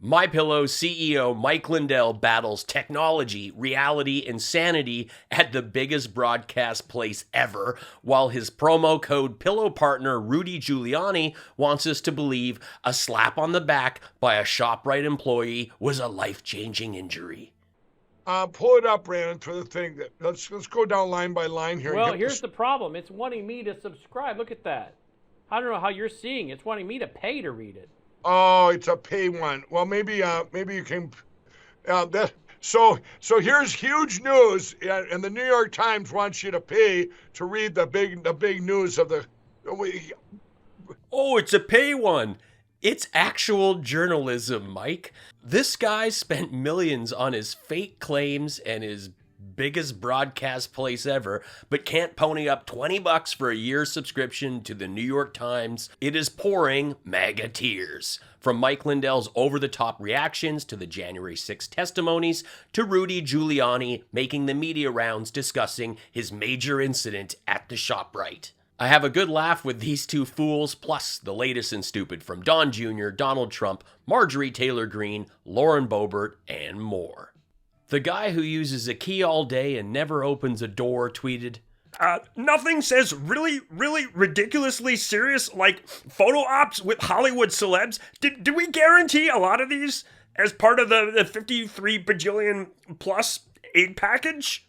MyPillow CEO Mike Lindell battles technology, reality, and sanity at the biggest broadcast place ever, while his promo code pillow partner Rudy Giuliani wants us to believe a slap on the back by a ShopRite employee was a life-changing injury. Pull it up, Brandon, for the thing. Let's go down line by line here. Well, here's the problem. It's wanting me to subscribe. Look at that. I don't know how you're seeing it. It's wanting me to pay to read it. Oh, it's a pay one. Well, maybe you can. So here's huge news, and the New York Times wants you to pay to read the big news of the. Oh, it's a pay one. It's actual journalism, Mike. This guy spent millions on his fake claims and his biggest broadcast place ever, but can't pony up $20 for a year's subscription to the New York Times. It is pouring MAGA tears. From Mike Lindell's over-the-top reactions to the January 6th testimonies to Rudy Giuliani making the media rounds discussing his major incident at the ShopRite. I have a good laugh with these two fools, plus the latest and stupid from Don Jr., Donald Trump, Marjorie Taylor Greene, Lauren Boebert, and more. The guy who uses a key all day and never opens a door tweeted, Nothing says really, really ridiculously serious like photo ops with Hollywood celebs. Did we guarantee a lot of these as part of the 53 bajillion plus aid package?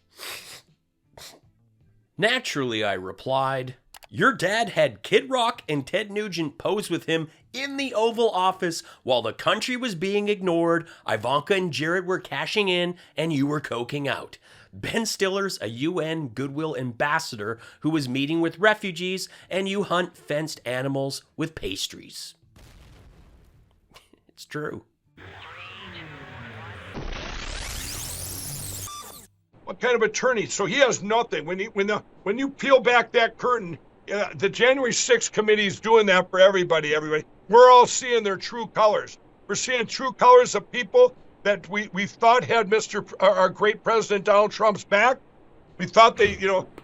Naturally, I replied, your dad had Kid Rock and Ted Nugent pose with him in the Oval Office while the country was being ignored, Ivanka and Jared were cashing in, and you were coking out. Ben Stiller's a UN Goodwill ambassador who was meeting with refugees, and you hunt fenced animals with pastries. It's true. What kind of attorney? So he has nothing. When you peel back that curtain, the January 6th committee is doing that for everybody. We're all seeing their true colors. We're seeing true colors of people that we thought had our great President Donald Trump's back. We thought they,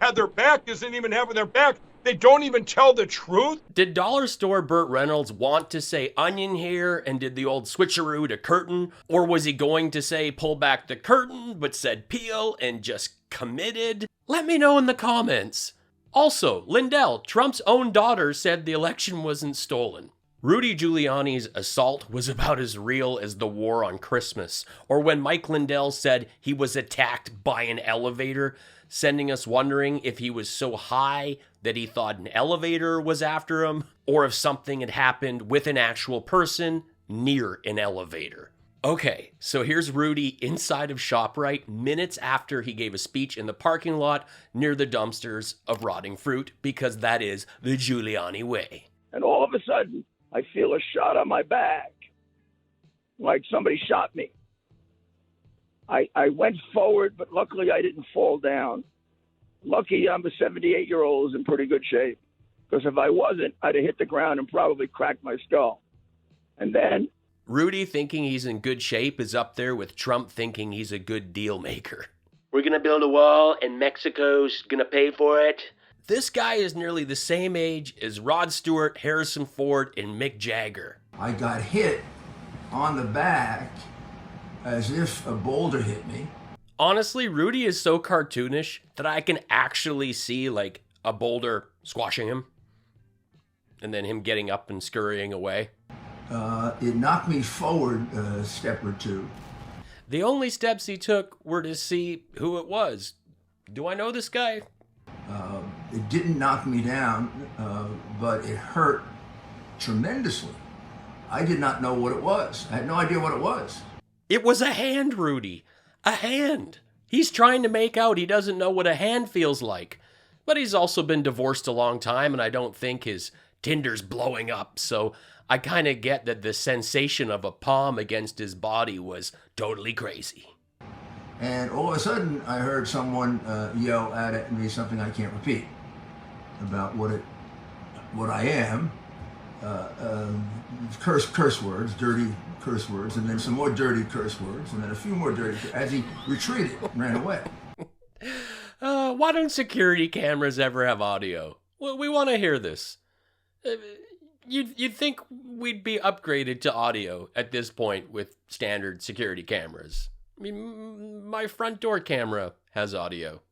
had their back. Isn't even having their back. They don't even tell the truth. Did Dollar Store Burt Reynolds want to say onion here and did the old switcheroo to curtain? Or was he going to say pull back the curtain but said peel and just committed? Let me know in the comments. Also, Lindell, Trump's own daughter, said the election wasn't stolen. Rudy Giuliani's assault was about as real as the war on Christmas, or when Mike Lindell said he was attacked by an elevator, sending us wondering if he was so high that he thought an elevator was after him, or if something had happened with an actual person near an elevator. Okay, so here's Rudy inside of ShopRite minutes after he gave a speech in the parking lot near the dumpsters of rotting fruit, because that is the Giuliani way. And all of a sudden, I feel a shot on my back, like somebody shot me. I went forward, but luckily I didn't fall down. Lucky I'm a 78-year-old who's in pretty good shape, because if I wasn't, I'd have hit the ground and probably cracked my skull. And then Rudy thinking he's in good shape is up there with Trump thinking he's a good deal maker. We're going to build a wall and Mexico's going to pay for it. This guy is nearly the same age as Rod Stewart, Harrison Ford, and Mick Jagger. I got hit on the back as if a boulder hit me. Honestly, Rudy is so cartoonish that I can actually see like a boulder squashing him and then him getting up and scurrying away. It knocked me forward a step or two. The only steps he took were to see who it was. Do I know this guy? It didn't knock me down, but it hurt tremendously. I did not know what it was. I had no idea what it was. It was a hand, Rudy. A hand. He's trying to make out he doesn't know what a hand feels like. But he's also been divorced a long time, and I don't think his Tinder's blowing up, so I kind of get that the sensation of a palm against his body was totally crazy. And all of a sudden, I heard someone yell at me something I can't repeat about what I am. Curse words, dirty curse words, and then some more dirty curse words, and then a few more dirty, as he retreated, ran away. Why don't security cameras ever have audio? Well, we want to hear this. You'd think we'd be upgraded to audio at this point with standard security cameras. I mean, my front door camera has audio.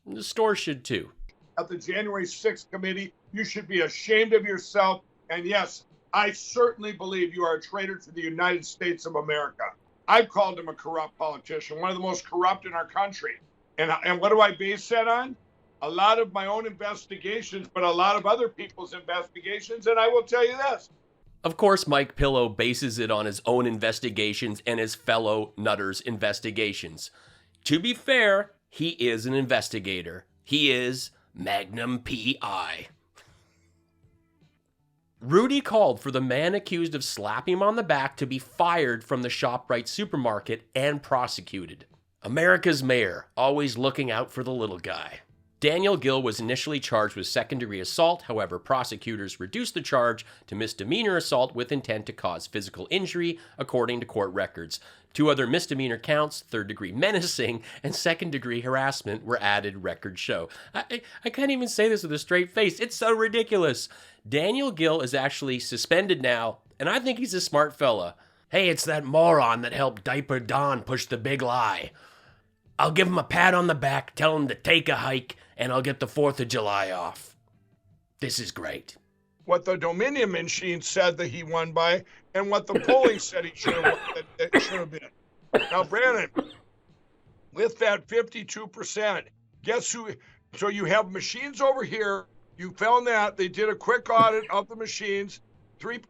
The store should too. At the January 6th committee, you should be ashamed of yourself. And yes, I certainly believe you are a traitor to the United States of America. I've called him a corrupt politician, one of the most corrupt in our country. And what do I base that on? A lot of my own investigations, but a lot of other people's investigations. And I will tell you this. Of course, mypillow bases it on his own investigations and his fellow nutters' investigations. To be fair, he is an investigator. He is Magnum P.I. Rudy called for the man accused of slapping him on the back to be fired from the ShopRite supermarket and prosecuted. America's mayor, always looking out for the little guy. Daniel Gill was initially charged with second-degree assault. However, prosecutors reduced the charge to misdemeanor assault with intent to cause physical injury, according to court records. 2 other misdemeanor counts, third-degree menacing and second-degree harassment, were added, records show. I can't even say this with a straight face. It's so ridiculous. Daniel Gill is actually suspended now, and I think he's a smart fella. Hey, it's that moron that helped Diaper Don push the big lie. I'll give him a pat on the back, tell him to take a hike, and I'll get the 4th of July off. This is great. What the Dominion machine said that he won by, and what the polling said he should have been. Now, Brandon, with that 52%, guess who? So you have machines over here. You found that they did a quick audit of the machines,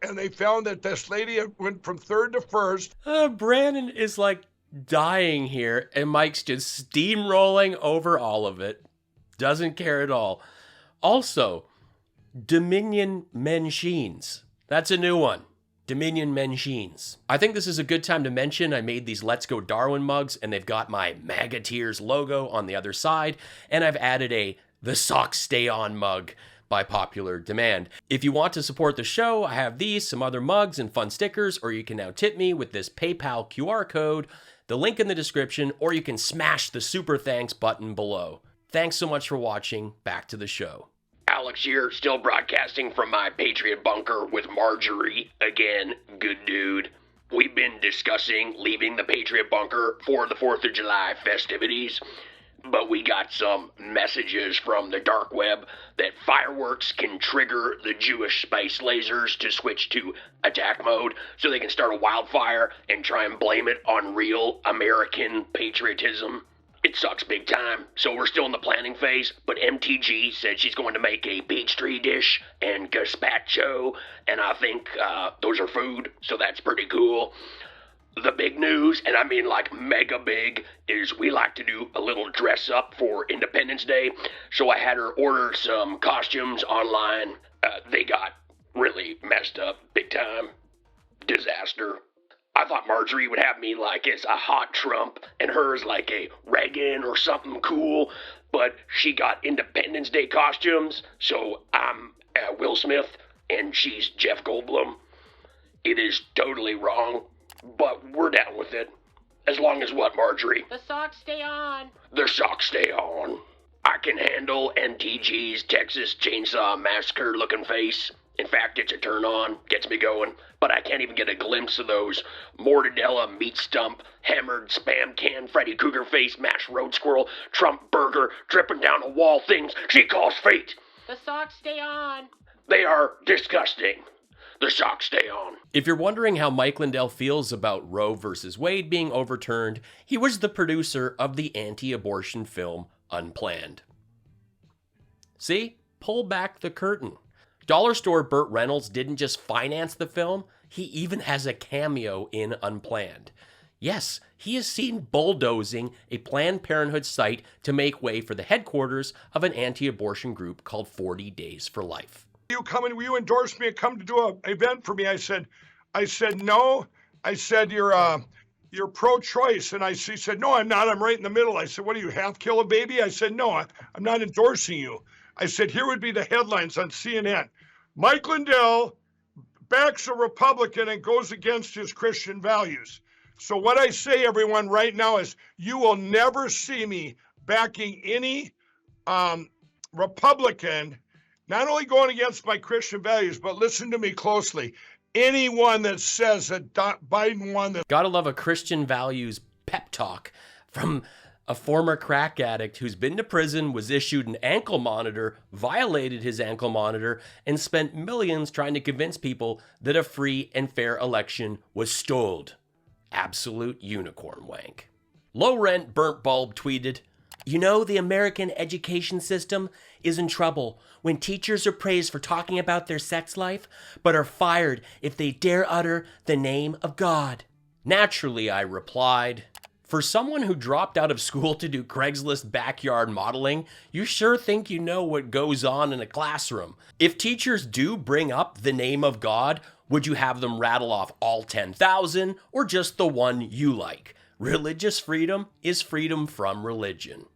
and they found that this lady went from 3rd to 1st. Brandon is like dying here, and Mike's just steamrolling over all of it. Doesn't care at all. Also, Dominion Machines. That's a new one. Dominion Machines. I think this is a good time to mention I made these Let's Go Darwin mugs, and they've got my Magateers logo on the other side, and I've added a The Socks Stay On mug by popular demand. If you want to support the show, I have these, some other mugs, and fun stickers, or you can now tip me with this PayPal QR code, the link in the description, or you can smash the super thanks button below. Thanks so much for watching. Back to the show. Alex here, still broadcasting from my Patriot bunker with Marjorie again. Good dude. We've been discussing leaving the Patriot bunker for the 4th of July festivities, but we got some messages from the dark web that fireworks can trigger the Jewish space lasers to switch to attack mode so they can start a wildfire and try and blame it on real American patriotism. It sucks big time, so we're still in the planning phase, but MTG said she's going to make a Peachtree dish and gazpacho, and I think those are food, so that's pretty cool. The big news, and I mean like mega big, is we like to do a little dress up for Independence Day, so I had her order some costumes online. They got really messed up big time. Disaster. I thought Marjorie would have me like as a hot Trump and hers like a Reagan or something cool, but she got Independence Day costumes, so I'm Will Smith and she's Jeff Goldblum. It is totally wrong, but we're down with it. As long as what, Marjorie? The socks stay on. The socks stay on. I can handle MTG's Texas Chainsaw Massacre looking face. In fact, it's a turn on, gets me going, but I can't even get a glimpse of those mortadella, meat stump, hammered spam can, Freddy Krueger face, mashed road squirrel, Trump burger, dripping down a wall things she calls fate. The socks stay on. They are disgusting. The socks stay on. If you're wondering how Mike Lindell feels about Roe versus Wade being overturned, he was the producer of the anti-abortion film Unplanned. See? Pull back the curtain. Dollar store Burt Reynolds didn't just finance the film, he even has a cameo in Unplanned. Yes, he is seen bulldozing a Planned Parenthood site to make way for the headquarters of an anti-abortion group called 40 Days for Life. You endorsed me and come to do an event for me. I said no. I said you're pro-choice, and he said no, I'm not. I'm right in the middle. I said, what are you, half kill a baby? I said no, I'm not endorsing you. I said here would be the headlines on CNN. Mike Lindell backs a Republican and goes against his Christian values. So what I say, everyone, right now is you will never see me backing any Republican not only going against my Christian values, but listen to me closely. Anyone that says that Biden won the... Gotta love a Christian values pep talk from a former crack addict who's been to prison, was issued an ankle monitor, violated his ankle monitor, and spent millions trying to convince people that a free and fair election was stoled. Absolute unicorn wank. Low Rent Burnt Bulb tweeted, "You know, the American education system is in trouble when teachers are praised for talking about their sex life, but are fired if they dare utter the name of God." Naturally, I replied, "For someone who dropped out of school to do Craigslist backyard modeling, you sure think you know what goes on in a classroom. If teachers do bring up the name of God, would you have them rattle off all 10,000 or just the one you like? Religious freedom is freedom from religion."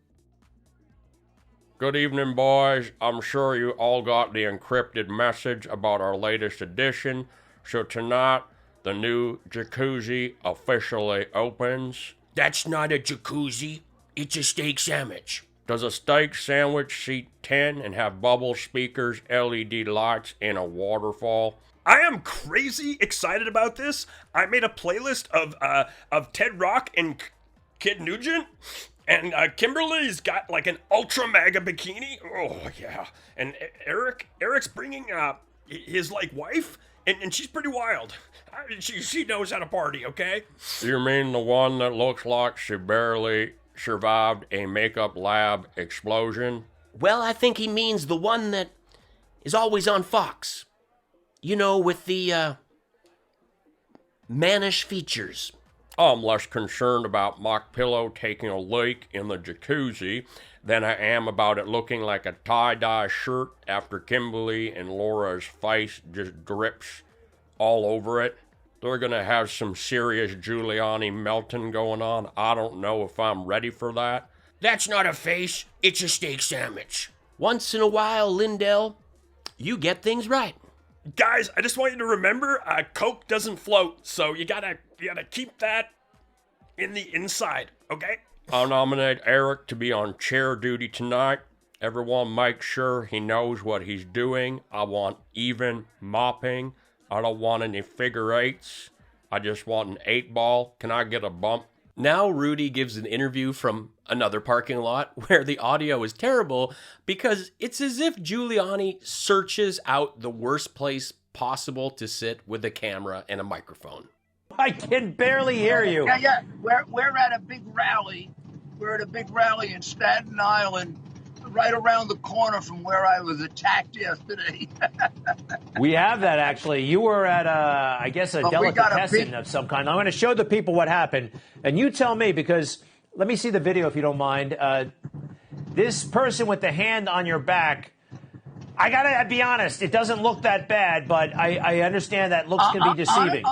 Good evening, boys. I'm sure you all got the encrypted message about our latest edition. So tonight, the new jacuzzi officially opens. That's not a jacuzzi. It's a steak sandwich. Does a steak sandwich seat 10 and have bubble speakers, LED lights, and a waterfall? I am crazy excited about this. I made a playlist of Ted Rock and Kid Nugent, and Kimberly's got like an ultra mega bikini. Oh yeah, and Eric's bringing his like wife, and she's pretty wild. She knows how to party. Okay. You mean the one that looks like she barely survived a makeup lab explosion? Well, I think he means the one that is always on Fox. You know, with the, mannish features. I'm less concerned about mypillow taking a leak in the jacuzzi than I am about it looking like a tie-dye shirt after Kimberly and Laura's face just drips all over it. They're gonna have some serious Giuliani melting going on. I don't know if I'm ready for that. That's not a face, it's a steak sandwich. Once in a while, Lindell, you get things right. Guys, I just want you to remember, Coke doesn't float, so you gotta keep that in the inside, okay? I'll nominate Eric to be on chair duty tonight. Everyone make sure he knows what he's doing. I want even mopping. I don't want any figure eights. I just want an 8-ball. Can I get a bump? Now Rudy gives an interview from another parking lot where the audio is terrible because it's as if Giuliani searches out the worst place possible to sit with a camera and a microphone. I can barely hear you. Yeah. We're at a big rally. We're at a big rally in Staten Island, right around the corner from where I was attacked yesterday. We have that, actually. You were at, I guess, a delicatessen of some kind. I'm going to show the people what happened. And you tell me, because let me see the video if you don't mind. This person with the hand on your back, I got to be honest, it doesn't look that bad, but I understand that looks can be deceiving.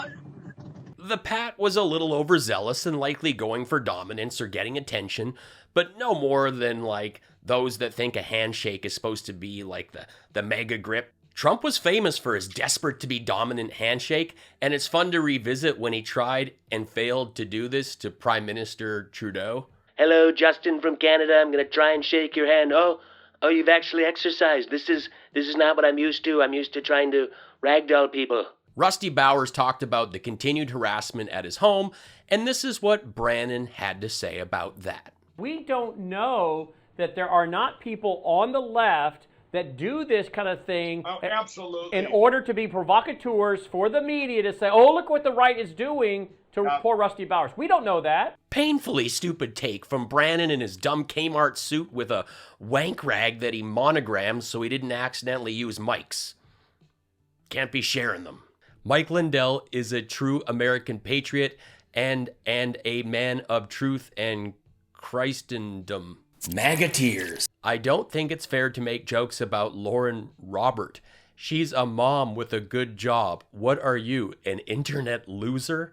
The Pat was a little overzealous and likely going for dominance or getting attention, but no more than like those that think a handshake is supposed to be like the mega grip. Trump was famous for his desperate to be dominant handshake, and it's fun to revisit when he tried and failed to do this to Prime Minister Trudeau. Hello, Justin from Canada. I'm gonna try and shake your hand. Oh, you've actually exercised. This is not what I'm used to. I'm used to trying to ragdoll people. Rusty Bowers talked about the continued harassment at his home, and this is what Brannon had to say about that. We don't know that there are not people on the left that do this kind of thing absolutely. in order to be provocateurs for the media to say, oh, look what the right is doing to poor Rusty Bowers. We don't know that. Painfully stupid take from Brannon in his dumb Kmart suit with a wank rag that he monogrammed so he didn't accidentally use mics. Can't be sharing them. Mike Lindell is a true American patriot and a man of truth and Christendom. MAGA tears. I don't think it's fair to make jokes about Lauren Robert. She's a mom with a good job. What are you, an internet loser?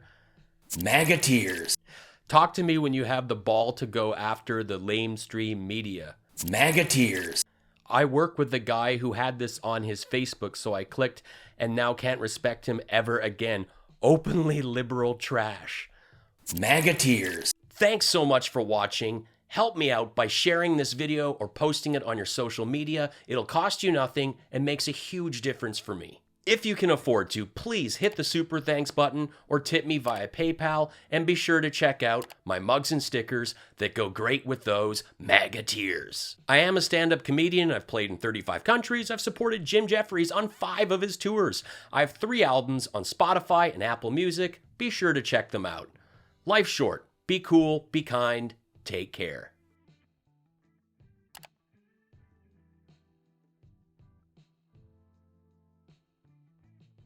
MAGA tears. Talk to me when you have the ball to go after the lamestream media. MAGA tears. I work with the guy who had this on his Facebook, so I clicked and now can't respect him ever again. Openly liberal trash. MAGA tears. Thanks so much for watching, Help me out by sharing this video or posting it on your social media. It'll cost you nothing and makes a huge difference for me. If you can afford to, please hit the super thanks button or tip me via PayPal, and be sure to check out my mugs and stickers that go great with those MAGA tears. I am a stand-up comedian. I've played in 35 countries. I've supported Jim Jefferies on 5 of his tours. I have 3 albums on Spotify and Apple Music. Be sure to check them out. Life's short. Be cool, be kind, take care.